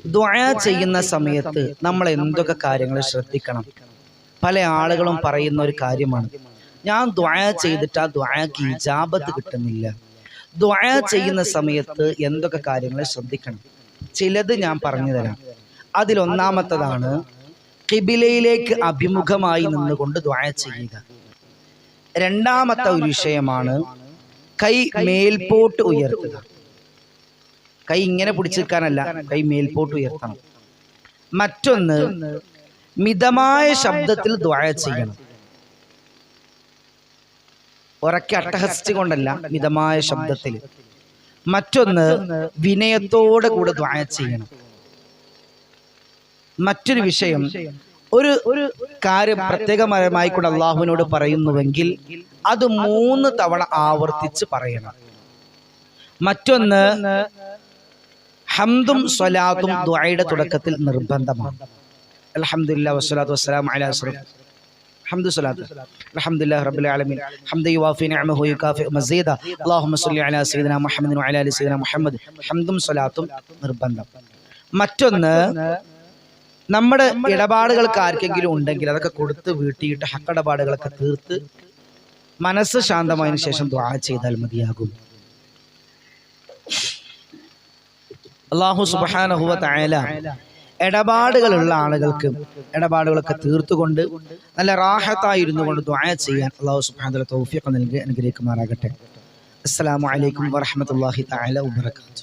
ദുആ ചെയ്യുന്ന സമയത്ത് നമ്മൾ എന്തൊക്കെ കാര്യങ്ങൾ ശ്രദ്ധിക്കണം? പല ആളുകളും പറയുന്ന ഒരു കാര്യമാണ്, ഞാൻ ദുആ ചെയ്തിട്ട് ആ ദുആക്ക് ഇജാബത്ത് കിട്ടുന്നില്ല. ദുആ ചെയ്യുന്ന സമയത്ത് എന്തൊക്കെ കാര്യങ്ങൾ ശ്രദ്ധിക്കണം? ചിലത് ഞാൻ പറഞ്ഞു തരാം. അതിലൊന്നാമത്തതാണ് ഖിബിലയിലേക്ക് അഭിമുഖമായി നിന്നുകൊണ്ട് ദുആ ചെയ്യുക. രണ്ടാമത്തെ ഒരു വിഷയമാണ് കൈ മേൽപോട്ട് ഉയർത്തുക. കൈ ഇങ്ങനെ പിടിച്ചെടുക്കാനല്ല, കൈ മേൽപോട്ട് ഉയർത്തണം. മറ്റൊന്ന് മിതമായ ശബ്ദത്തിൽ ദുആ ചെയ്യണം. ഉറക്കെ അട്ടഹസിച്ചു കൊണ്ടല്ല, മിതമായ ശബ്ദത്തിൽ. മറ്റൊന്ന് വിനയത്തോടെ കൂടെ ദുആ ചെയ്യണം. മറ്റൊരു വിഷയം, ഒരു കാര്യം പ്രത്യേകമായി കൂടെ അള്ളാഹുവിനോട് പറയുന്നുവെങ്കിൽ അത് 3 തവണ ആവർത്തിച്ച് പറയണം. മറ്റൊന്ന് ഹംദും സ്വലാത്തും ദുആയുടെ തുടക്കത്തിൽ നിർബന്ധമാണ്. അൽഹംദുലില്ലാഹി വസ്സലാത്തു വസ്സലാമു അലാ അഷ്റഫ് ഹംദു സ്വലാത്ത് അൽഹംദുലില്ലാഹി റബ്ബിൽ ആലമീൻ ഹംദൻ യുവാഫി നിഅമഹു യുകാഫി മസീദ അല്ലാഹുമ്മ സ്വല്ലി അലാ സയ്യിദിനാ മുഹമ്മദിൻ വഅലാ ആലി സയ്യിദിനാ മുഹമ്മദ്. ഹംദും സ്വലാത്തും നിർബന്ധം. മറ്റൊന്ന് നമ്മുടെ ഇടപാടുകൾക്ക് ആർക്കെങ്കിലും ഉണ്ടെങ്കിൽ അതൊക്കെ കൊടുത്ത് വീട്ടിയിട്ട് ഹക്കിടപാടുകളൊക്കെ തീർത്ത് മനസ്സ് ശാന്തമായതിനു ശേഷം ദുആ ചെയ്താൽ മതിയാകും. അല്ലാഹു സുബ്ഹാനഹു വ തആല ഇടപാടുകളുള്ള ആളുകൾക്ക് ഇടപാടുകളൊക്കെ തീർത്തുകൊണ്ട് നല്ല റാഹത്തായിരുന്നു കൊണ്ട് ദുആ ചെയ്യാൻ അല്ലാഹു സുബ്ഹാനഹു വ തആല തൗഫീഖ് നൽകി അനുഗ്രഹിക്കുമാറാകട്ടെ. അസ്സലാമു അലൈക്കും വറഹ്മത്തുള്ളാഹി തആല വബറകാതുഹു.